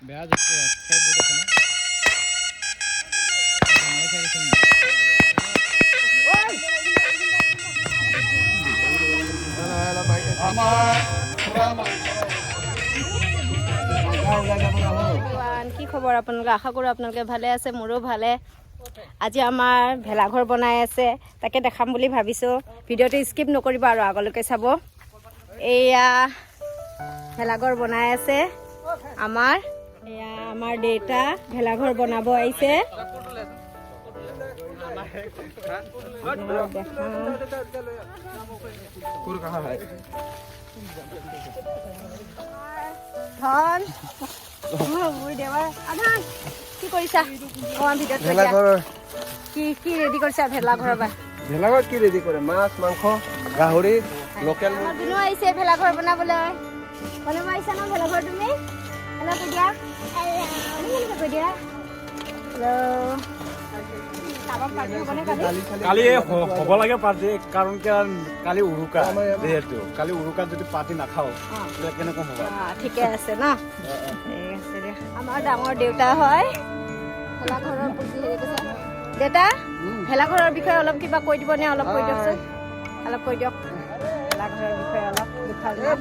বেয়া যাচ্ছে খেয়ে বহুত আছে না মাৰে খাই গেছে কি খবৰ আপোনালোকে? আশা কৰোঁ আপোনালোকে ভালে আছে, মোৰো ভালে। আজি আমাৰ ভেলাঘৰ বনাই আছে, তাকে দেখাম বুলি ভাবিছোঁ। ভিডিঅ'টো স্কিপ নকৰিব আৰু আগলৈকে চাব। এয়া ভেলাঘৰ বনাই আছে আমাৰ। এয়া আমাৰ দেউতা ভেলাঘৰ বনাব আহিছে। ধন মোৰ দেৱাৰ আধান কি কৰিছা? অকমান ভিতৰত কি কি ৰেডি কৰিছা ভেলাঘৰৰ পৰা? ভেলাঘৰ কি ৰেডি কৰে? মাছ মাংস গাহৰি লোকেল দুনো আহিছে ভেলাঘৰ বনাবলৈ। বনাব আহিছা ন ভেলাঘৰ তুমি? হেল্ল' কৈ দিয়া, কৈ দিয়া হেল্ল'। কালি হ'ব লাগে পাৰ্টি, কাৰণ কালি উৰুকা, যিহেতু কালি উৰুকাত যদি পাৰ্টি নাখাওঁ তেতিয়া কেনেকুৱা হ'ব? ঠিকে আছে ন, ঠিক আছে দিয়া। আমাৰ ডাঙৰ দেউতা হয় ভেলাঘৰৰ প্ৰতি হেৰি কৈছে। দেউতা ভেলাঘৰৰ বিষয়ে অলপ কিবা কৈ দিবনে? অলপ কৈ দিয়কচোন, অলপ কৈ দিয়ক ভেলাঘৰৰ বিষয়ে অলপ।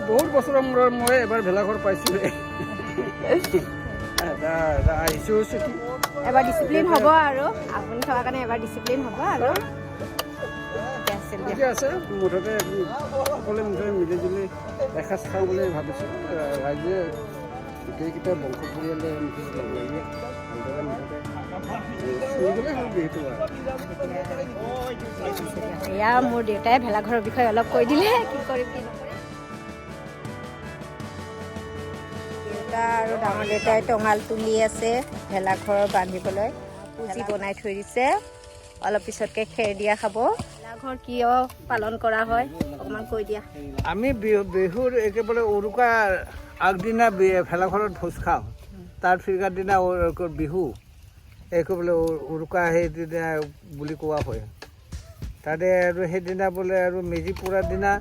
বহুত বছৰৰ মূৰত মই এবাৰ ভেলাঘৰ পাইছোঁ। এবাৰ ডিচিপ্লিন হ'ব আৰু আপুনি থকাৰ কাৰণে এবাৰ ডিচিপ্লিন হ'ব আৰু ঠিকে আছে। মুঠতে সকলোৱে মুঠতে মিলি জুলি এসাঁজ খাওঁ বুলি ভাবিছোঁ। ৰাইজে গোটেইকেইটা বংশ পৰিয়ালে লগ লাগি ভালদৰে মুঠতে চলিবলৈ হ'ল বিহুটো আৰু। এয়া মোৰ দেউতাই ভেলাঘৰৰ বিষয়ে অলপ কৈ দিলে, কি কৰিম কি নকৰিম। দেউতা আৰু ডাঙৰ দেউতাই টঙাল তুলি আছে ভেলাঘৰ বান্ধিবলৈ। পুঁজি বনাই থৈ দিছে, অলপ পিছতকৈ খেৰ দিয়া খাব। ভেলাঘৰ কিয় পালন কৰা হয় অকণমান কৈ দিয়া। আমি বিহুৰ একেবাৰে উৰুকাৰ আগদিনা ভেলাঘৰত ভোজ খাওঁ, তাৰ ফিৰকাৰ দিনা বিহু একেবাৰে উৰুকা সেইদিনা বুলি কোৱা হয়। তাতে আৰু সেইদিনা বোলে আৰু মেজি পোৰাৰ দিনা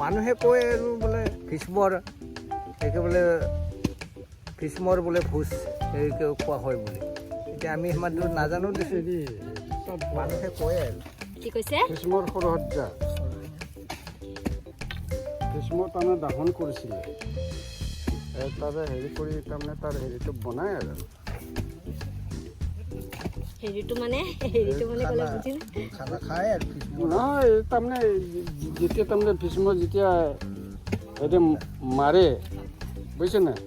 মানুহে কয় আৰু বোলে ভীষ্মৰ বোলে ভোজ খোৱা হয় বুলি। এতিয়া আমি সিমান দূৰ নাজানো দিছোঁ, মানুহে কয় আৰু কি কৈছে? ভীষ্মৰ সৰহজ্জা ভীষ্মৰ তাৰমানে দাহন কৰিছিলে, তাৰে হেৰি কৰি তাৰমানে তাৰ হেৰিটো বনায় আৰু হেৰিটো মানে ক'লে বুজি খানা খায় আৰু নহয়। তাৰমানে যেতিয়া তাৰমানে ভীষ্ম যেতিয়া এতিয়া মাৰে, বুজিছে নাই,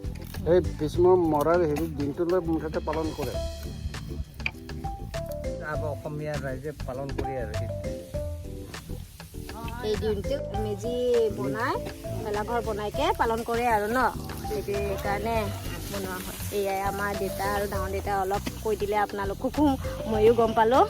সেই ভীষ্ম মৰাৰ হেৰি দিনটোলৈ মুঠতে পালন কৰে। অসমীয়া ৰাইজে পালন কৰে আৰু এই দিনটো মেজি বনাই ভেলাঘৰ বনাইকে পালন কৰে আৰু ন, সেইকাৰণে বনোৱা হয়। এয়াই আমাৰ দেউতা আৰু ডাঙৰ দেউতা অলপ কৈ দিলে, আপোনালোককো ময়ো গম পালোঁ।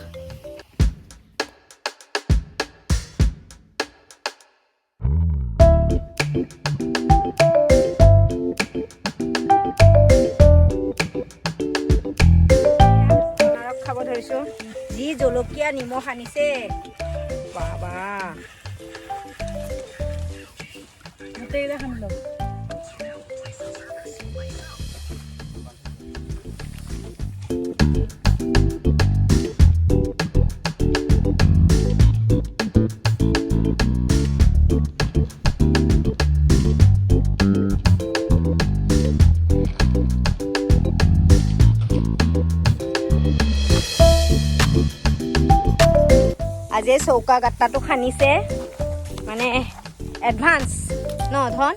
খাব ধৰিছোঁ, যি জলকীয়া নিমখ আনিছে বাবা। আজি চৌকা গাঁতাটো খান্দিছে, মানে এডভান্স ন ধন,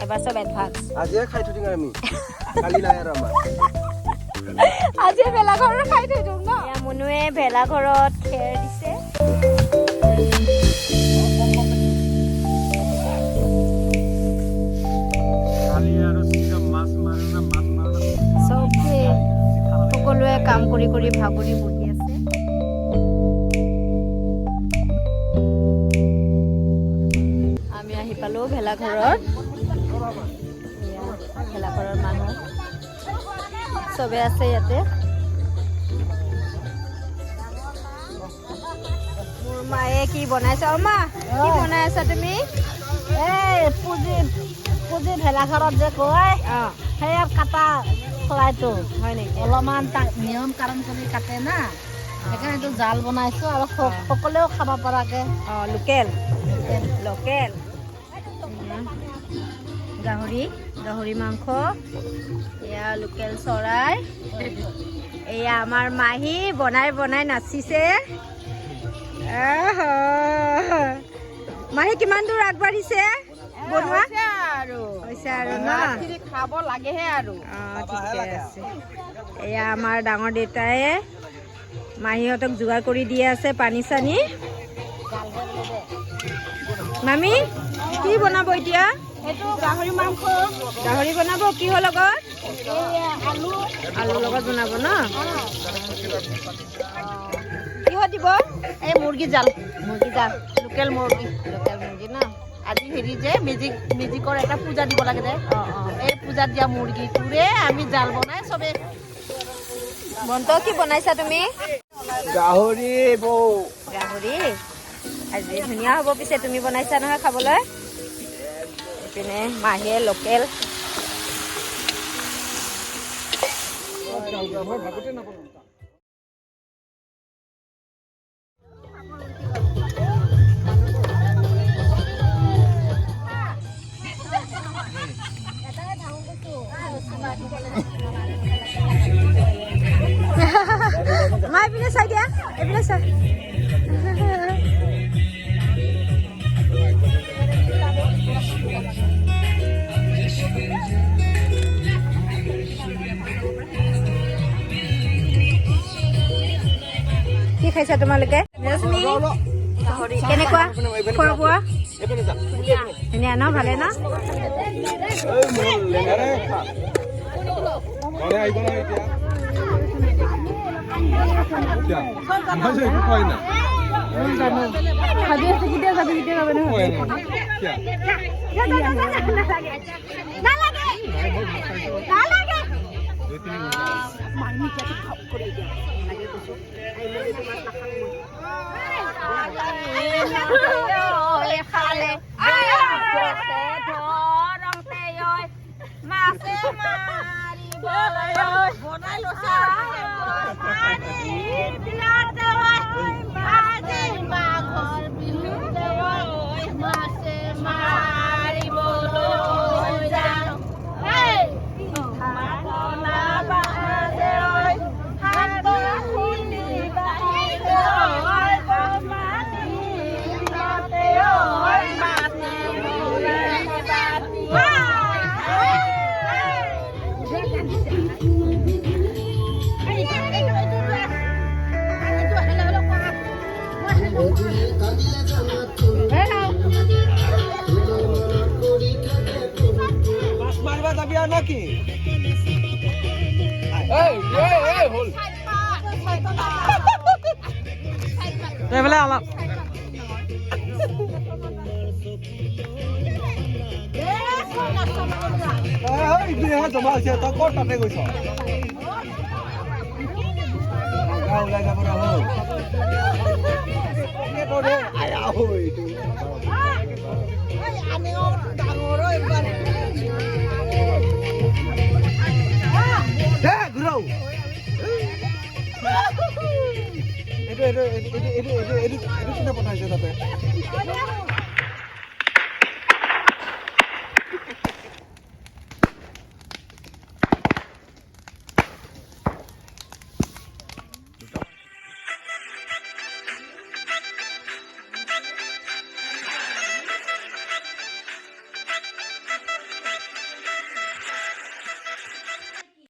এবাৰ চব এডভান্স। আজিয়ে খাই থৈ দিম আমি, কালি নাই আৰু আমাৰ। আজি ভেলাঘৰত খাই থৈ দিম ন। মুনুৱে ভেলাঘৰত খেৰ দিছে। চবেই সকলোৱে কাম কৰি কৰি ভাগৰি বহি আছে। আমি আহি পালোঁ ভেলাঘৰত। ভেলাঘৰৰ মানুহ চবে আছে ইয়াতে। মোৰ মায়ে কি বনাইছে? অ মা, কি বনাই আছা তুমি? পুঁজি ভেলাঘৰত যে কয়, সেয়া কাটা চৰাইটো হয় নেকি অলপমান তাক নিয়ম কাৰণ কৰি কাটে না সেইকাৰণে এইটো জাল বনাইছো আৰু সকলোৱেও খাব পৰাকে অঁ লোকেল লোকেল গাহৰি মাংস এয়া লোকেল চৰাই এয়া আমাৰ মাহী বনাই নাচিছে মাহী কিমান দূৰ আগবাঢ়িছে বনোৱা হৈছে আৰু ন খাব লাগেহে আৰু অঁ ঠিকে আছে এয়া আমাৰ ডাঙৰ দেউতাই মাহীহঁতক যোগাৰ কৰি দি আছে পানী চানী মামী কি বনাব এতিয়া এইটো গাহৰি মাংস গাহৰি বনাব কিহৰ লগত আলুৰ লগত বনাব ন কিহত দিব এই মুৰ্গী জাল লোকেল মুৰ্গী ন আজি হেৰি যে মেজিকৰ এটা পূজা দিব লাগে যে অঁ অঁ এই পূজাত দিয়া মুৰ্গীটোৰে আমি জাল বনাই চবে বন্ত কি বনাইছা তুমি গাহৰি বৌ গাহৰি আজি ধুনীয়া হ'ব পিছে তুমি বনাইছা নহয় খাবলৈ এইপিনে মাহীয়ে লোকেল মা এইপিনে চাই দিয়া এইপিনে চাই কি খাইছা তোমালোকে ৰশ্মি কেনেকুৱা খোৱা বোৱা ধুনীয়া ন ভালে ন নাকি এইফালে অলপ জমা হৈছে তই ক'ত তাতে গৈছ ওলাই যাব এইটো কোনে পঠাইছে তাতে